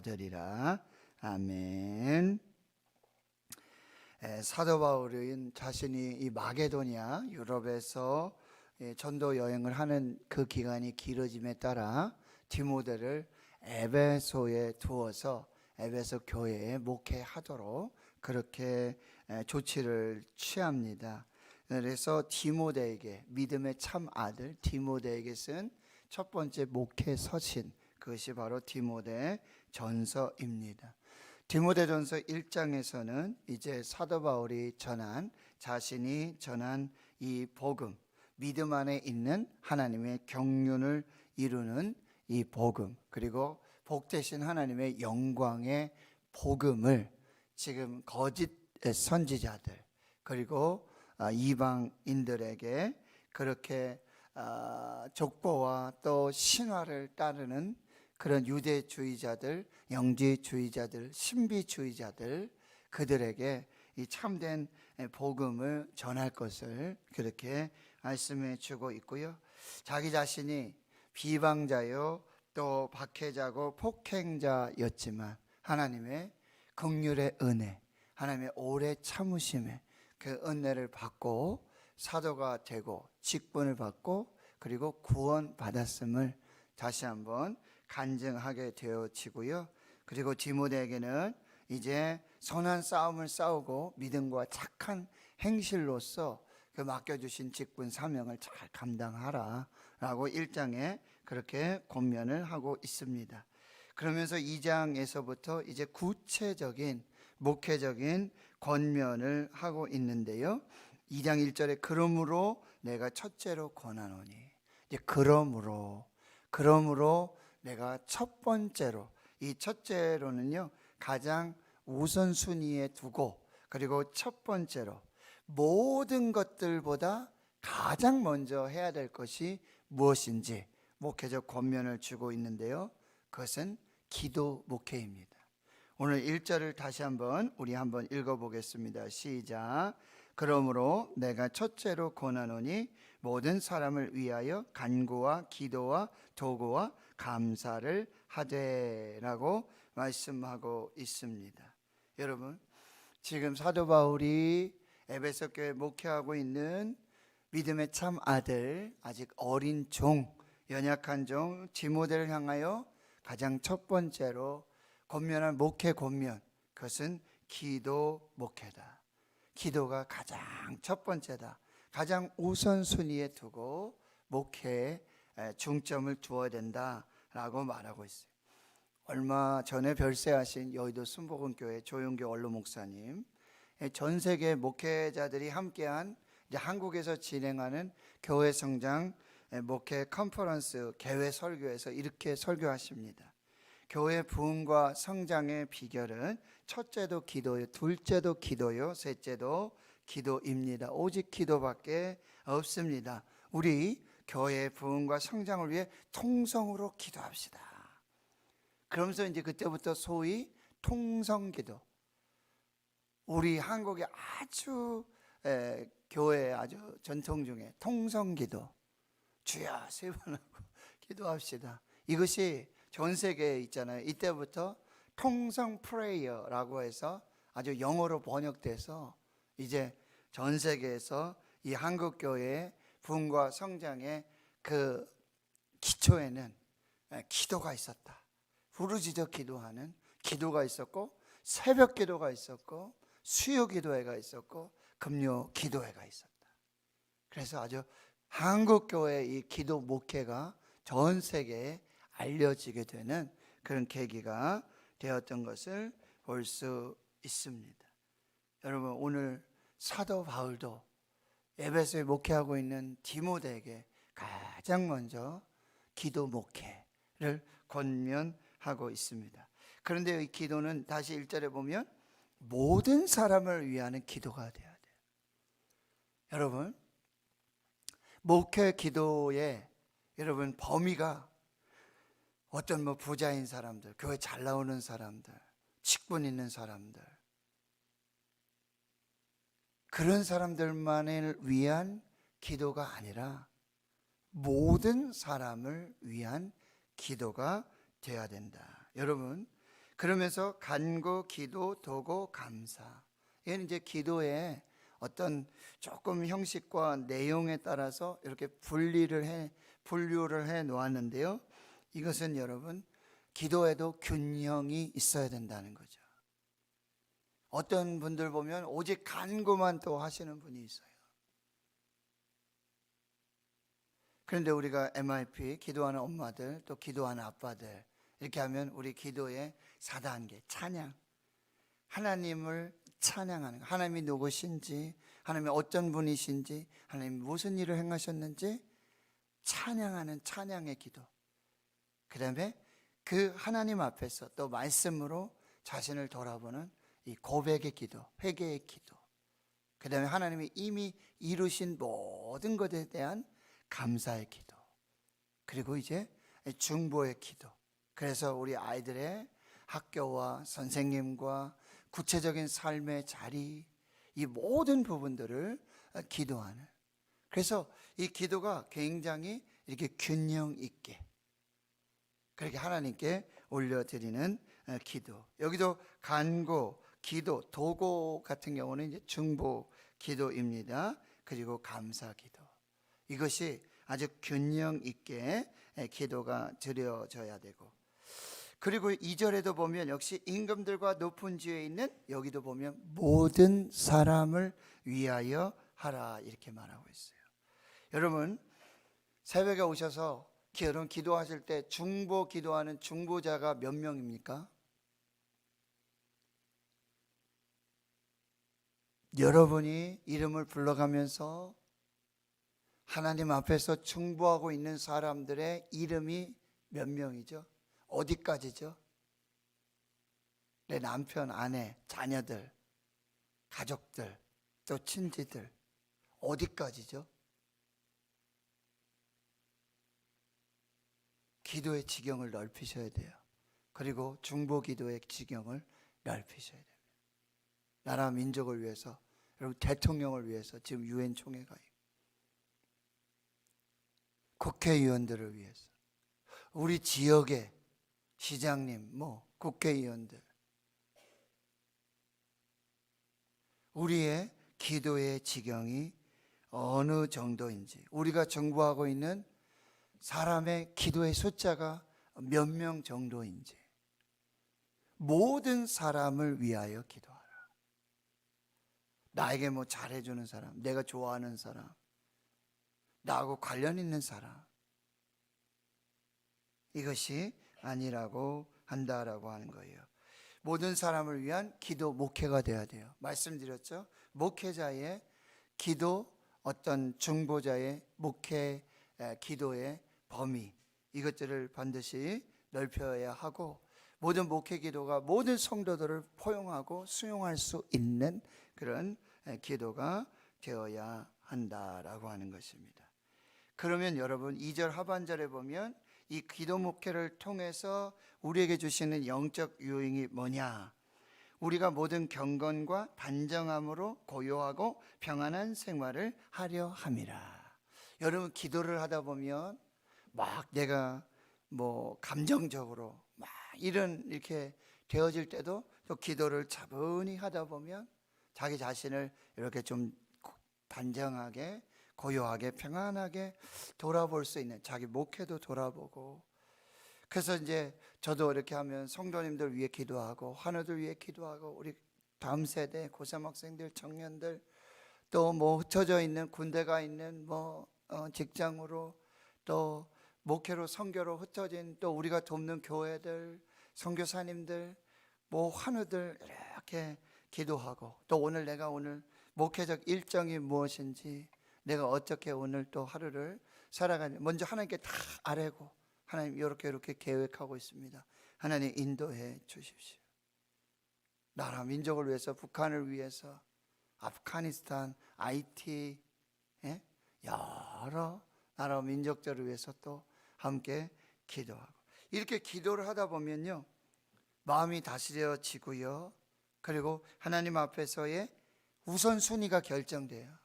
얻으리라. 아멘. 사도 바울은 자신이 이 마게도냐 유럽에서 전도 여행을 하는 그 기간이 길어짐에 따라 디모데를 에베소에 두어서 에베소 교회에 목회하도록 그렇게 조치를 취합니다. 그래서 디모데에게, 믿음의 참 아들 디모데에게 쓴 첫 번째 목회 서신, 그것이 바로 디모데 전서입니다. 디모데전서 1장에서는 이제 사도 바울이 자신이 전한 이 복음, 믿음 안에 있는 하나님의 경륜을 이루는 이 복음, 그리고 복되신 하나님의 영광의 복음을 지금 거짓 선지자들 그리고 이방인들에게 그렇게 족보와 또 신화를 따르는 그런 유대주의자들, 영지주의자들, 신비주의자들, 그들에게 이 참된 복음을 전할 것을 그렇게 말씀해 주고 있고요. 자기 자신이 비방자요 또 박해자고 폭행자였지만 하나님의 긍휼의 은혜, 하나님의 오래 참으심에 그 은혜를 받고 사도가 되고 직분을 받고 그리고 구원받았음을 다시 한번 간증하게 되어지고요. 그리고 디모데에게는 이제 선한 싸움을 싸우고 믿음과 착한 행실로서 그 맡겨주신 직분 사명을 잘 감당하라 라고 1장에 그렇게 권면을 하고 있습니다. 그러면서 2장에서부터 이제 구체적인 목회적인 권면을 하고 있는데요. 2장 1절에 그러므로 내가 첫째로 권하노니, 이제 그러므로 내가 첫 번째로, 이 첫째로는요 가장 우선순위에 두고 그리고 첫 번째로 모든 것들보다 가장 먼저 해야 될 것이 무엇인지 목회적 권면을 주고 있는데요. 그것은 기도 목회입니다. 오늘 1절을 다시 한번 우리 한번 읽어보겠습니다. 시작. 그러므로 내가 첫째로 권하노니 모든 사람을 위하여 간구와 기도와 도구와 감사를 하되라고 말씀하고 있습니다. 여러분, 지금 사도 바울이 에베소 교회에 목회하고 있는 믿음의 참 아들, 아직 어린 종, 연약한 종 디모데를 향하여 가장 첫 번째로 권면한 목회 권면, 그것은 기도 목회다. 기도가 가장 첫 번째다. 가장 우선순위에 두고 목회에 중점을 두어야 된다라고 말하고 있어요. 얼마 전에 별세하신 여의도 순복음교회 조용교 원로 목사님, 전 세계 목회자들이 함께한 이제 한국에서 진행하는 교회 성장 목회 컨퍼런스 개회 설교에서 이렇게 설교하십니다. 교회 부흥과 성장의 비결은 첫째도 기도요, 둘째도 기도요, 셋째도 기도입니다. 오직 기도밖에 없습니다. 우리 교회 부흥과 성장을 위해 통성으로 기도합시다. 그러면서 이제 그때부터 소위 통성기도, 우리 한국의 아주 교회 아주 전통 중에 통성기도, 주여 세 번 하고 기도합시다. 이것이 전 세계에 있잖아요. 이때부터 통성 프레이어라고 해서 아주 영어로 번역돼서 이제 전 세계에서 이 한국 교회의 부흥과 성장의 그 기초에는 기도가 있었다. 부르짖어 기도하는 기도가 있었고, 새벽 기도가 있었고, 수요 기도회가 있었고, 금요 기도회가 있었다. 그래서 아주 한국 교회의 이 기도 목회가 전 세계에 알려지게 되는 그런 계기가 되었던 것을 볼 수 있습니다. 여러분, 오늘 사도 바울도 에베소에 목회하고 있는 디모데에게 가장 먼저 기도 목회를 권면하고 있습니다. 그런데 이 기도는 다시 1절에 보면 모든 사람을 위하는 기도가 되어야 돼요. 여러분, 목회 기도의 여러분 범위가 어떤 부자인 사람들, 교회 잘 나오는 사람들, 직분 있는 사람들, 그런 사람들만을 위한 기도가 아니라 모든 사람을 위한 기도가 되어야 된다. 여러분, 그러면서 간구, 기도, 도고, 감사. 얘는 이제 기도의 어떤 조금 형식과 내용에 따라서 이렇게 분류를 해 놓았는데요. 이것은 여러분, 기도에도 균형이 있어야 된다는 거죠. 어떤 분들 보면 오직 간구만 또 하시는 분이 있어요. 그런데 우리가 MIP, 기도하는 엄마들, 또 기도하는 아빠들, 이렇게 하면 우리 기도의 4단계, 찬양. 하나님을 찬양하는 거. 하나님이 누구신지, 하나님이 어떤 분이신지, 하나님이 무슨 일을 행하셨는지 찬양하는 찬양의 기도. 그 다음에 그 하나님 앞에서 또 말씀으로 자신을 돌아보는 이 고백의 기도, 회개의 기도. 그 다음에 하나님이 이미 이루신 모든 것에 대한 감사의 기도. 그리고 이제 중보의 기도. 그래서 우리 아이들의 학교와 선생님과 구체적인 삶의 자리, 이 모든 부분들을 기도하는. 그래서 이 기도가 굉장히 이렇게 균형 있게 그렇게 하나님께 올려드리는 기도. 여기도 간구, 기도, 도고 같은 경우는 이제 중보 기도입니다. 그리고 감사 기도. 이것이 아주 균형 있게 기도가 드려져야 되고, 그리고 2절에도 보면 역시 임금들과 높은 지위에 있는, 여기도 보면 모든 사람을 위하여 하라 이렇게 말하고 있어요. 여러분, 새벽에 오셔서 여러분 기도하실 때 중보 기도하는 중보자가 몇 명입니까? 여러분이 이름을 불러가면서 하나님 앞에서 중보하고 있는 사람들의 이름이 몇 명이죠? 어디까지죠? 내 남편, 아내, 자녀들, 가족들, 또 친지들, 어디까지죠? 기도의 지경을 넓히셔야 돼요. 그리고 중보 기도의 지경을 넓히셔야 됩니다. 나라 민족을 위해서, 여러분 대통령을 위해서 지금 유엔 총회가 있고, 국회의원들을 위해서, 우리 지역의 시장님, 국회의원들, 우리의 기도의 지경이 어느 정도인지, 우리가 정부하고 있는 사람의 기도의 숫자가 몇 명 정도인지, 모든 사람을 위하여 기도하라. 나에게 잘해주는 사람, 내가 좋아하는 사람, 나하고 관련 있는 사람, 이것이 아니라고 한다라고 하는 거예요. 모든 사람을 위한 기도 목회가 돼야 돼요. 말씀드렸죠? 목회자의 기도, 어떤 중보자의 목회 기도의 범위, 이것들을 반드시 넓혀야 하고, 모든 목회 기도가 모든 성도들을 포용하고 수용할 수 있는 그런 기도가 되어야 한다라고 하는 것입니다. 그러면 여러분 2절 하반절에 보면 이 기도 목회를 통해서 우리에게 주시는 영적 유익이 뭐냐? 우리가 모든 경건과 단정함으로 고요하고 평안한 생활을 하려 함이라. 여러분 기도를 하다 보면 막 내가 감정적으로 막 이렇게 되어질 때도, 또 기도를 차분히 하다 보면 자기 자신을 이렇게 좀 단정하게, 고요하게, 평안하게 돌아볼 수 있는, 자기 목회도 돌아보고. 그래서 이제 저도 이렇게 하면 성도님들 위해 기도하고, 환우들 위해 기도하고, 우리 다음 세대 고3 학생들, 청년들, 또 흩어져 있는 군대가 있는 직장으로, 또 목회로 선교로 흩어진 또 우리가 돕는 교회들, 선교사님들, 환우들 이렇게 기도하고, 또 오늘 내가 오늘 목회적 일정이 무엇인지, 내가 어떻게 오늘 또 하루를 살아가는지 먼저 하나님께 다 아뢰고, 하나님 이렇게 계획하고 있습니다. 하나님 인도해 주십시오. 나라 민족을 위해서, 북한을 위해서, 아프가니스탄, IT, 여러 나라 민족들을 위해서 또 함께 기도하고, 이렇게 기도를 하다 보면요, 마음이 다스려지고요, 그리고 하나님 앞에서의 우선순위가 결정돼요.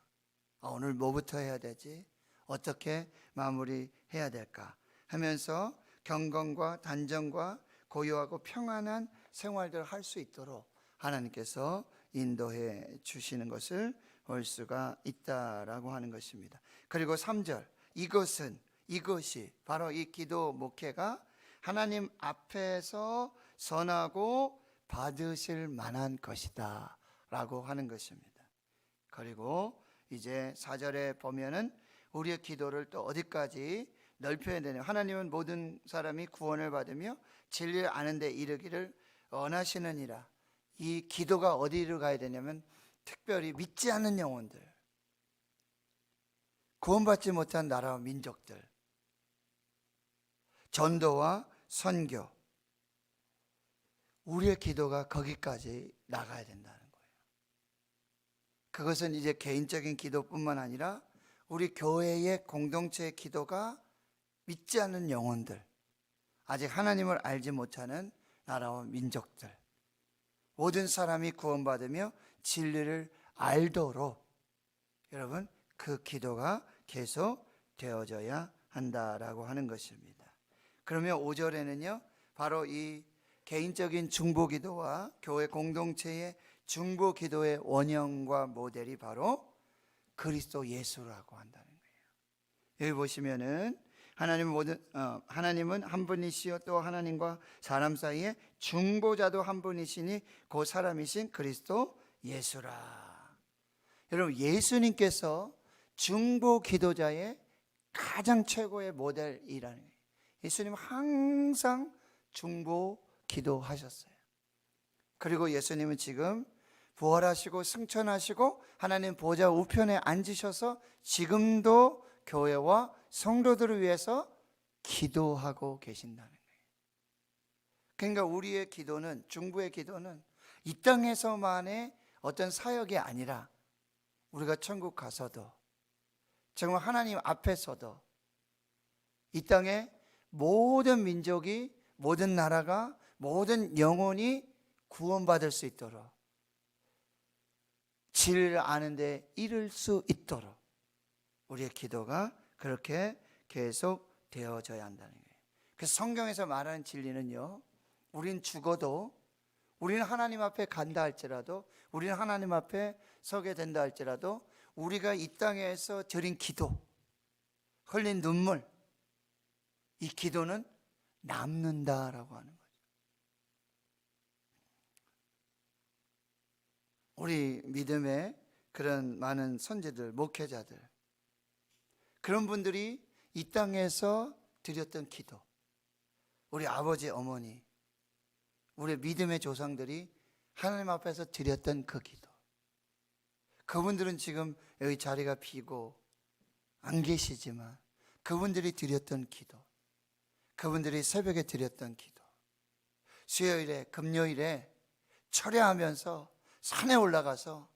오늘 뭐부터 해야 되지? 어떻게 마무리해야 될까? 하면서 경건과 단정과 고요하고 평안한 생활들을 할 수 있도록 하나님께서 인도해 주시는 것을 볼 수가 있다라고 하는 것입니다. 그리고 3절, 이것이 바로 이 기도 목회가 하나님 앞에서 선하고 받으실 만한 것이다 라고 하는 것입니다. 그리고 이제 4절에 보면은 우리의 기도를 또 어디까지 넓혀야 되냐. 하나님은 모든 사람이 구원을 받으며 진리를 아는 데 이르기를 원하시느니라. 이 기도가 어디로 가야 되냐면 특별히 믿지 않는 영혼들, 구원받지 못한 나라와 민족들, 전도와 선교, 우리의 기도가 거기까지 나가야 된다는 거예요. 그것은 이제 개인적인 기도뿐만 아니라 우리 교회의 공동체의 기도가 믿지 않는 영혼들, 아직 하나님을 알지 못하는 나라와 민족들, 모든 사람이 구원받으며 진리를 알도록 여러분 그 기도가 계속 되어져야 한다라고 하는 것입니다. 그러면 5절에는요 바로 이 개인적인 중보기도와 교회 공동체의 중보기도의 원형과 모델이 바로 그리스도 예수라고 한다는 거예요. 여기 보시면은 하나님은 한 분이시요 또 하나님과 사람 사이에 중보자도 한 분이시니 그 사람이신 그리스도 예수라. 여러분 예수님께서 중보 기도자의 가장 최고의 모델이라는 거예요. 예수님은 항상 중보 기도하셨어요. 그리고 예수님은 지금 부활하시고 승천하시고 하나님 보좌 우편에 앉으셔서 지금도 교회와 성도들을 위해서 기도하고 계신다는 거예요. 그러니까 우리의 기도는, 중보의 기도는 이 땅에서만의 어떤 사역이 아니라 우리가 천국 가서도 정말 하나님 앞에서도 이 땅의 모든 민족이, 모든 나라가, 모든 영혼이 구원받을 수 있도록 진리를 아는 데 이를 수 있도록 우리의 기도가 그렇게 계속 되어져야 한다는 거예요. 그래서 성경에서 말하는 진리는요, 우린 죽어도, 우리는 하나님 앞에 간다 할지라도, 우리는 하나님 앞에 서게 된다 할지라도 우리가 이 땅에서 드린 기도, 흘린 눈물, 이 기도는 남는다라고 하는 거예요. 우리 믿음의 그런 많은 선지들, 목회자들, 그런 분들이 이 땅에서 드렸던 기도, 우리 아버지, 어머니, 우리 믿음의 조상들이 하나님 앞에서 드렸던 그 기도, 그분들은 지금 여기 자리가 비고 안 계시지만 그분들이 드렸던 기도, 그분들이 새벽에 드렸던 기도, 수요일에, 금요일에 철야하면서 산에 올라가서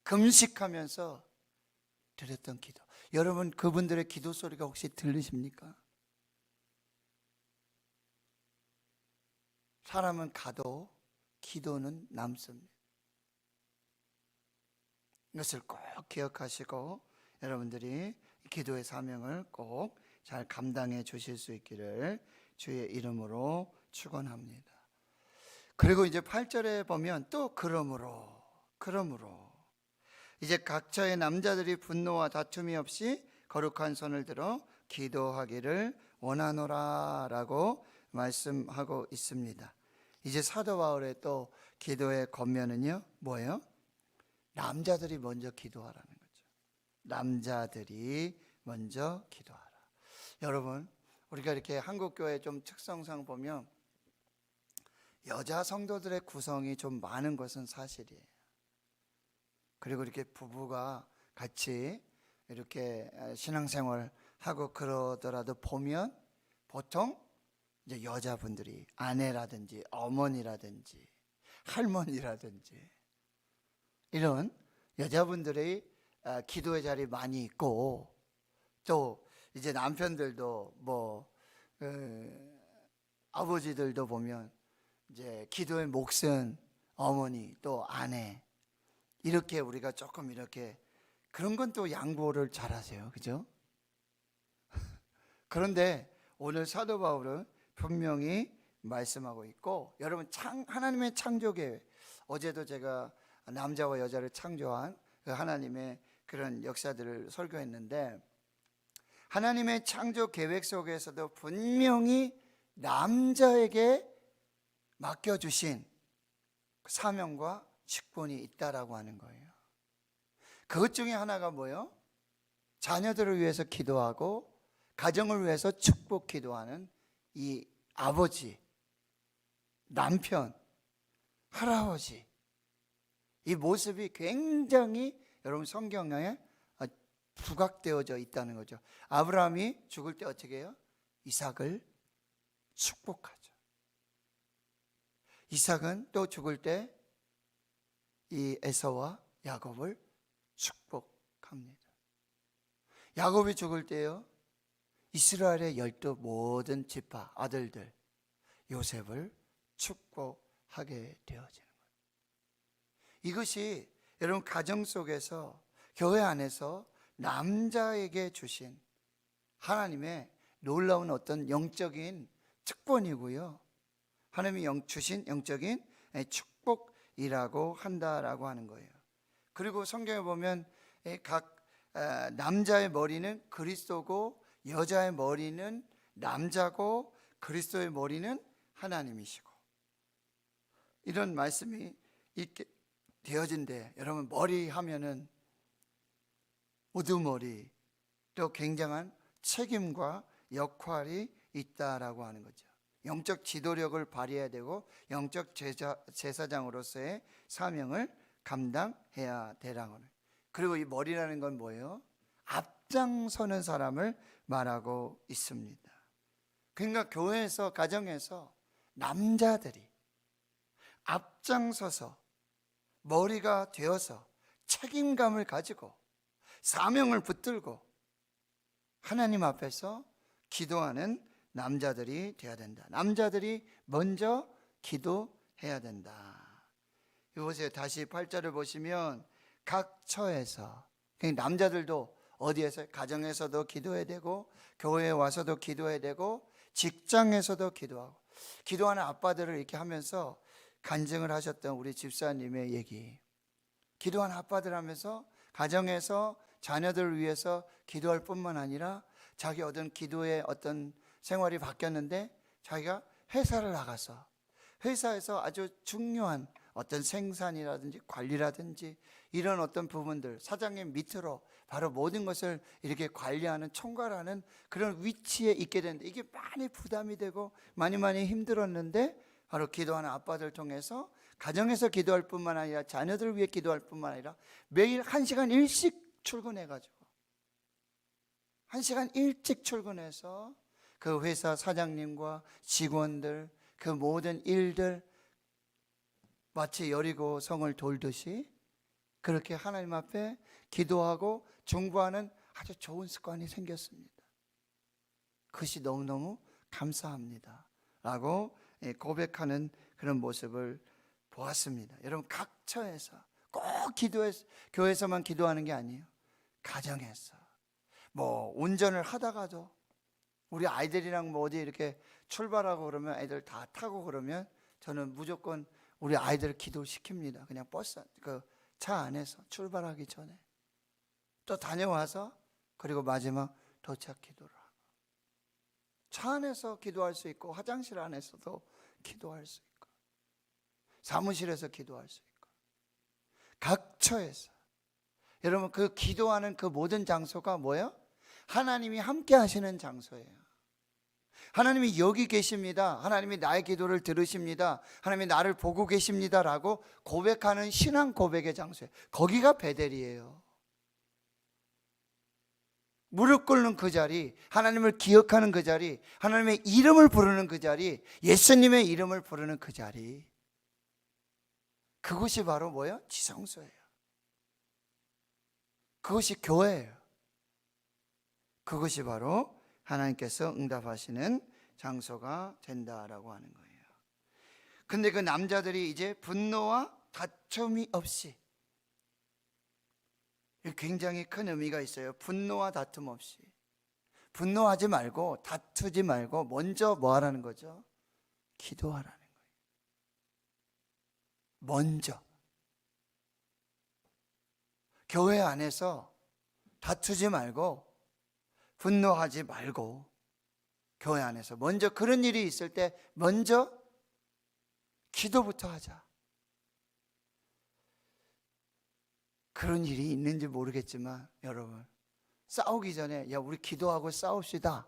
금식하면서 드렸던 기도, 여러분 그분들의 기도 소리가 혹시 들리십니까? 사람은 가도 기도는 남습니다. 이것을 꼭 기억하시고 여러분들이 기도의 사명을 꼭 잘 감당해 주실 수 있기를 주의 이름으로 축원합니다. 그리고 이제 8절에 보면 또 그러므로 이제 각처의 남자들이 분노와 다툼이 없이 거룩한 손을 들어 기도하기를 원하노라 라고 말씀하고 있습니다. 이제 사도 바울의 또 기도의 권면은요 뭐예요? 남자들이 먼저 기도하라는 거죠. 남자들이 먼저 기도하라. 여러분 우리가 이렇게 한국교회 좀 특성상 보면 여자 성도들의 구성이 좀 많은 것은 사실이에요. 그리고 이렇게 부부가 같이 이렇게 신앙생활 하고 그러더라도 보면 보통 이제 여자분들이 아내라든지 어머니라든지 할머니라든지 이런 여자분들의 기도의 자리 많이 있고, 또 이제 남편들도 아버지들도 보면 이제 기도의 몫은 어머니 또 아내, 이렇게 우리가 조금 이렇게 그런 건 또 양보를 잘하세요, 그죠? 그런데 오늘 사도 바울은 분명히 말씀하고 있고, 여러분 하나님의 창조계획, 어제도 제가 남자와 여자를 창조한 그 하나님의 그런 역사들을 설교했는데, 하나님의 창조 계획 속에서도 분명히 남자에게 맡겨주신 사명과 직분이 있다라고 하는 거예요. 그것 중에 하나가 뭐예요? 자녀들을 위해서 기도하고 가정을 위해서 축복 기도하는 이 아버지, 남편, 할아버지, 이 모습이 굉장히 여러분 성경에 부각되어져 있다는 거죠. 아브라함이 죽을 때 어떻게 해요? 이삭을 축복하죠. 이삭은 또 죽을 때 이 에서와 야곱을 축복합니다. 야곱이 죽을 때요, 이스라엘의 12 모든 지파 아들들 요셉을 축복하게 되어지는 거예요. 이것이 여러분 가정 속에서, 교회 안에서 남자에게 주신 하나님의 놀라운 어떤 영적인 특권이고요, 하나님이 주신 영적인 축복이라고 한다라고 하는 거예요. 그리고 성경에 보면 각 남자의 머리는 그리스도고, 여자의 머리는 남자고, 그리스도의 머리는 하나님이시고, 이런 말씀이 있게 되어진대. 여러분, 머리 하면은 우두머리, 또 굉장한 책임과 역할이 있다라고 하는 거죠. 영적 지도력을 발휘해야 되고 영적 제사장으로서의 사명을 감당해야 되라고. 그리고 이 머리라는 건 뭐예요? 앞장서는 사람을 말하고 있습니다. 그러니까 교회에서, 가정에서 남자들이 앞장서서 머리가 되어서 책임감을 가지고 사명을 붙들고 하나님 앞에서 기도하는 남자들이 되어야 된다. 남자들이 먼저 기도해야 된다. 이보세요. 다시 8절을 보시면 각 처에서, 남자들도 어디에서? 가정에서도 기도해야 되고, 교회에 와서도 기도해야 되고, 직장에서도 기도하고. 기도하는 아빠들을 이렇게 하면서 간증을 하셨던 우리 집사님의 얘기, 기도하는 아빠들 하면서 가정에서 자녀들을 위해서 기도할 뿐만 아니라 자기 어떤 기도의 어떤 생활이 바뀌었는데 자기가 회사를 나가서 회사에서 아주 중요한 어떤 생산이라든지 관리라든지 이런 어떤 부분들, 사장님 밑으로 바로 모든 것을 이렇게 관리하는, 총괄하는 그런 위치에 있게 되는데, 이게 많이 부담이 되고 많이 힘들었는데, 바로 기도하는 아빠들 통해서 가정에서 기도할 뿐만 아니라 자녀들을 위해 기도할 뿐만 아니라 매일 1시간 일찍 출근해가지고 1시간 일찍 출근해서 그 회사 사장님과 직원들, 그 모든 일들 마치 여리고 성을 돌듯이 그렇게 하나님 앞에 기도하고 중보하는 아주 좋은 습관이 생겼습니다. 그것이 너무너무 감사합니다 라고 고백하는 그런 모습을 보았습니다. 여러분, 각 처에서 꼭 교회에서만 기도하는 게 아니에요. 가정에서 뭐 운전을 하다가도 우리 아이들이랑 뭐 어디 이렇게 출발하고 그러면 애들 다 타고 그러면 저는 무조건 우리 아이들을 기도시킵니다. 그냥 버스 그 차 안에서 출발하기 전에 또 다녀와서 그리고 마지막 도착 기도를 하고, 차 안에서 기도할 수 있고 화장실 안에서도 기도할 수 있고 사무실에서 기도할 수 있고 각 처에서. 여러분, 그 기도하는 그 모든 장소가 뭐예요? 하나님이 함께 하시는 장소예요. 하나님이 여기 계십니다. 하나님이 나의 기도를 들으십니다. 하나님이 나를 보고 계십니다 라고 고백하는 신앙 고백의 장소예요. 거기가 베델이에요. 무릎 꿇는 그 자리, 하나님을 기억하는 그 자리, 하나님의 이름을 부르는 그 자리, 예수님의 이름을 부르는 그 자리, 그것이 바로 뭐예요? 지성소예요. 그것이 교회예요. 그것이 바로 하나님께서 응답하시는 장소가 된다라고 하는 거예요. 근데 그 남자들이 이제 분노와 다툼이 없이, 굉장히 큰 의미가 있어요. 분노와 다툼 없이. 분노하지 말고 다투지 말고 먼저 뭐 하라는 거죠? 기도하라는 거예요. 먼저 교회 안에서 다투지 말고 분노하지 말고 교회 안에서 먼저 그런 일이 있을 때 먼저 기도부터 하자. 그런 일이 있는지 모르겠지만 여러분, 싸우기 전에 야 우리 기도하고 싸웁시다.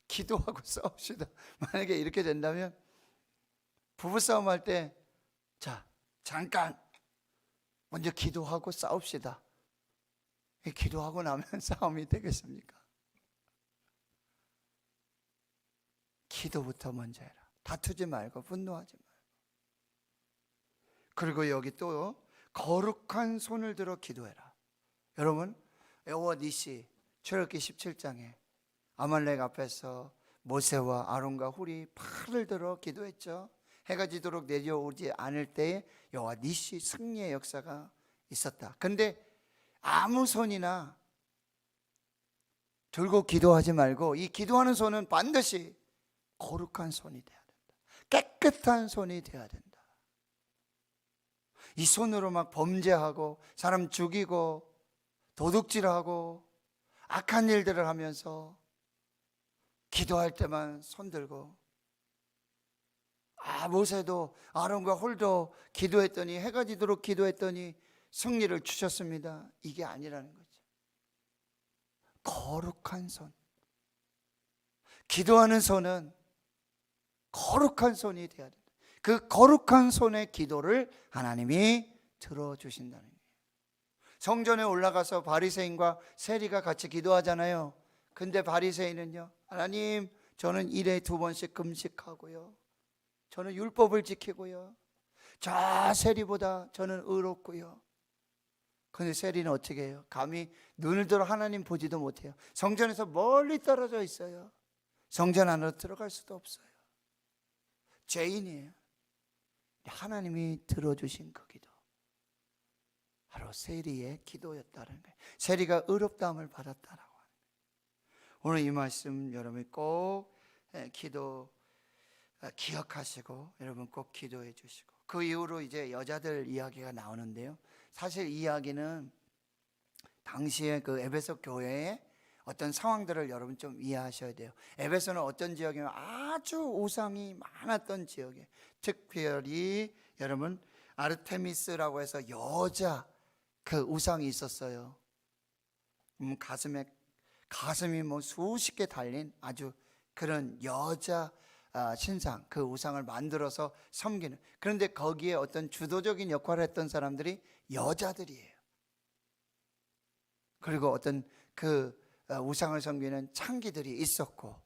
기도하고 싸웁시다. 만약에 이렇게 된다면 부부싸움 할 때 자 잠깐 먼저 기도하고 싸웁시다. 기도하고 나면 싸움이 되겠습니까? 기도부터 먼저 해라. 다투지 말고 분노하지 말고. 그리고 여기 또 거룩한 손을 들어 기도해라. 여러분, 여호와 니시 출애굽기 17장에 아말렉 앞에서 모세와 아론과 훌이 팔을 들어 기도했죠. 해가 지도록 내려오지 않을 때에 여호와 니시 승리의 역사가 있었다. 근데 아무 손이나 들고 기도하지 말고 이 기도하는 손은 반드시 거룩한 손이 돼야 된다. 깨끗한 손이 돼야 된다. 이 손으로 막 범죄하고 사람 죽이고 도둑질하고 악한 일들을 하면서 기도할 때만 손 들고 모세도 아론과 홀도 기도했더니 해가 지도록 기도했더니 승리를 주셨습니다. 이게 아니라는 거죠. 거룩한 손. 기도하는 손은 거룩한 손이 돼야 된다. 그 거룩한 손의 기도를 하나님이 들어주신다는 거예요. 성전에 올라가서 바리새인과 세리가 같이 기도하잖아요. 근데 바리새인은요, 하나님 저는 일에 2번씩 금식하고요, 저는 율법을 지키고요, 저 세리보다 저는 의롭고요. 근데 세리는 어떻게 해요? 감히 눈을 들어 하나님 보지도 못해요. 성전에서 멀리 떨어져 있어요. 성전 안으로 들어갈 수도 없어요. 죄인이에요. 하나님이 들어주신 그 기도, 바로 세리의 기도였다는 거예요. 세리가 의롭다함을 받았다라고 하는 거예요. 오늘 이 말씀 여러분이 꼭 기억하시고 여러분 꼭 기도해 주시고, 그 이후로 이제 여자들 이야기가 나오는데요. 사실 이 이야기는 당시에 그 에베소 교회의 어떤 상황들을 여러분 좀 이해하셔야 돼요. 에베소는 어떤 지역이면 아주 우상이 많았던 지역이에요. 특별히 여러분 아르테미스라고 해서 여자 그 우상이 있었어요. 가슴이 뭐 수십 개 달린 아주 그런 여자 신상, 그 우상을 만들어서 섬기는. 그런데 거기에 어떤 주도적인 역할을 했던 사람들이 여자들이에요. 그리고 어떤 그 우상을 섬기는 창기들이 있었고,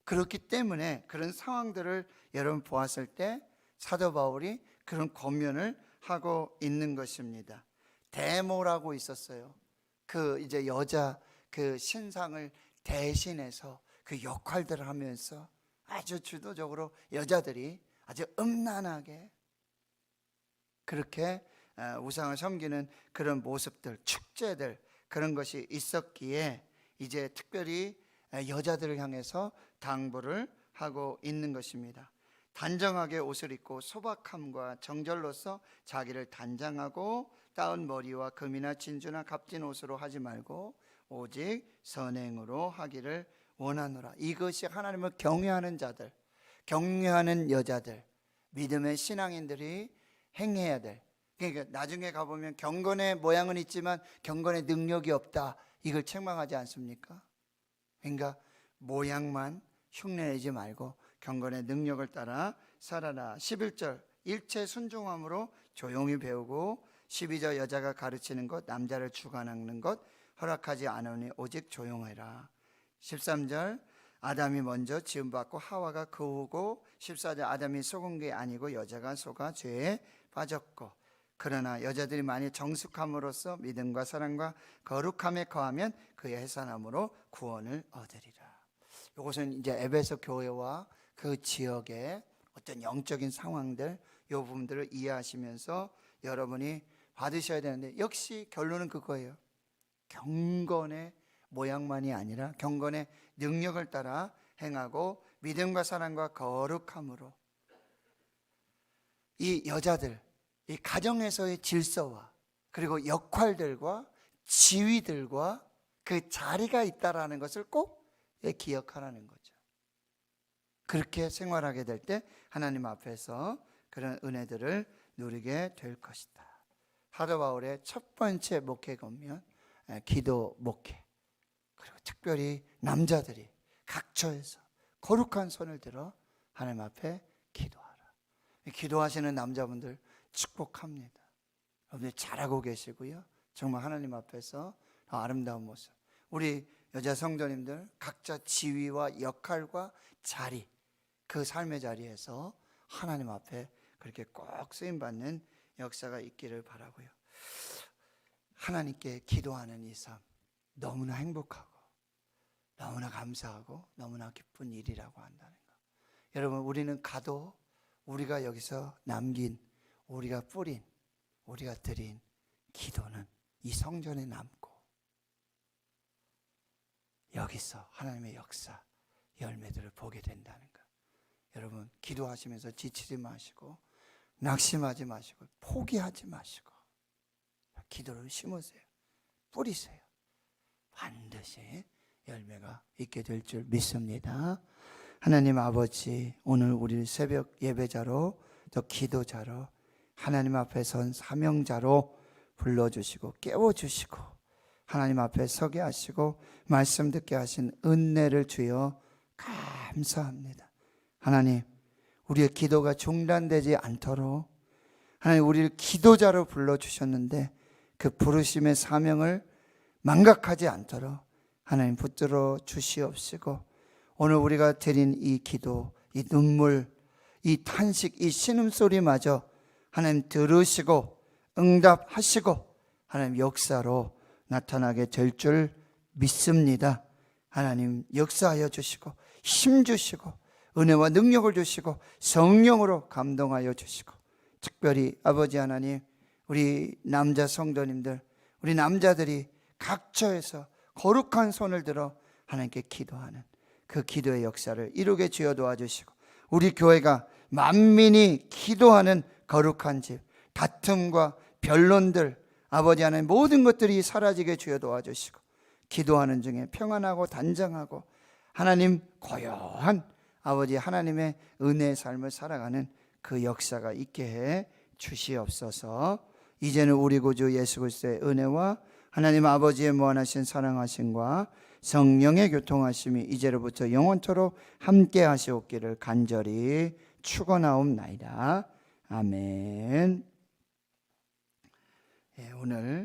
그렇기 때문에 그런 상황들을 여러분 보았을 때 사도 바울이 그런 권면을 하고 있는 것입니다. 데모라고 있었어요. 그 이제 여자 그 신상을 대신해서 그 역할들을 하면서 아주 주도적으로 여자들이 아주 음란하게 그렇게 우상을 섬기는 그런 모습들, 축제들, 그런 것이 있었기에 이제 특별히 여자들을 향해서 당부를 하고 있는 것입니다. 단정하게 옷을 입고 소박함과 정절로서 자기를 단장하고 따은 머리와 금이나 진주나 값진 옷으로 하지 말고 오직 선행으로 하기를 원하노라. 이것이 하나님을 경외하는 자들, 경외하는 여자들, 믿음의 신앙인들이 행해야 될. 그러니까 나중에 가보면 경건의 모양은 있지만 경건의 능력이 없다, 이걸 책망하지 않습니까? 그러니까 모양만 흉내내지 말고 경건의 능력을 따라 살아라. 11절 일체 순종함으로 조용히 배우고, 12절 여자가 가르치는 것, 남자를 주관하는 것 허락하지 않으니 오직 조용해라. 13절 아담이 먼저 지음받고 하와가 그 후고, 14절 아담이 속은 게 아니고 여자가 속아 죄에 빠졌고, 그러나 여자들이 만일 정숙함으로써 믿음과 사랑과 거룩함에 거하면 그의 해산함으로 구원을 얻으리라. 이것은 이제 에베소 교회와 그 지역의 어떤 영적인 상황들, 이 부분들을 이해하시면서 여러분이 받으셔야 되는데, 역시 결론은 그거예요. 경건의 모양만이 아니라 경건의 능력을 따라 행하고 믿음과 사랑과 거룩함으로 이 여자들, 이 가정에서의 질서와 그리고 역할들과 지위들과 그 자리가 있다라는 것을 꼭 기억하라는 거죠. 그렇게 생활하게 될 때 하나님 앞에서 그런 은혜들을 누리게 될 것이다. 사도 바울의 첫 번째 목회 권면, 기도 목회. 그리고 특별히 남자들이 각처에서 거룩한 손을 들어 하나님 앞에 기도하라. 기도하시는 남자분들 축복합니다. 여러분들 잘하고 계시고요. 정말 하나님 앞에서 아름다운 모습. 우리 여자 성도님들 각자 지위와 역할과 자리, 그 삶의 자리에서 하나님 앞에 그렇게 꼭 쓰임받는 역사가 있기를 바라고요. 하나님께 기도하는 이 삶 너무나 행복하고 너무나 감사하고 너무나 기쁜 일이라고 한다는 거. 여러분, 우리는 가도 우리가 여기서 남긴, 우리가 뿌린, 우리가 드린 기도는 이 성전에 남고 여기서 하나님의 역사, 열매들을 보게 된다는 거. 여러분, 기도하시면서 지치지 마시고 낙심하지 마시고 포기하지 마시고 기도를 심으세요. 뿌리세요. 반드시 열매가 있게 될 줄 믿습니다. 하나님 아버지, 오늘 우리 새벽 예배자로 또 기도자로 하나님 앞에 선 사명자로 불러주시고 깨워주시고 하나님 앞에 서게 하시고 말씀 듣게 하신 은혜를 주여 감사합니다. 하나님, 우리의 기도가 중단되지 않도록 하나님 우리를 기도자로 불러주셨는데 그 부르심의 사명을 망각하지 않도록 하나님 붙들어 주시옵시고 오늘 우리가 드린 이 기도, 이 눈물, 이 탄식, 이 신음소리마저 하나님 들으시고 응답하시고 하나님 역사로 나타나게 될 줄 믿습니다. 하나님 역사하여 주시고 힘 주시고 은혜와 능력을 주시고 성령으로 감동하여 주시고 특별히 아버지 하나님 우리 남자 성도님들, 우리 남자들이 각처에서 거룩한 손을 들어 하나님께 기도하는 그 기도의 역사를 이루게 주여 도와주시고 우리 교회가 만민이 기도하는 거룩한 집, 다툼과 변론들 아버지 하나님 모든 것들이 사라지게 주여 도와주시고 기도하는 중에 평안하고 단정하고 하나님 고요한 아버지 하나님의 은혜의 삶을 살아가는 그 역사가 있게 해 주시옵소서. 이제는 우리 구주 예수 그리스도의 은혜와 하나님 아버지의 무한하신 사랑하심과 성령의 교통하심이 이제로부터 영원토록 함께 하시옵기를 간절히 축원하옵나이다. 아멘. 오늘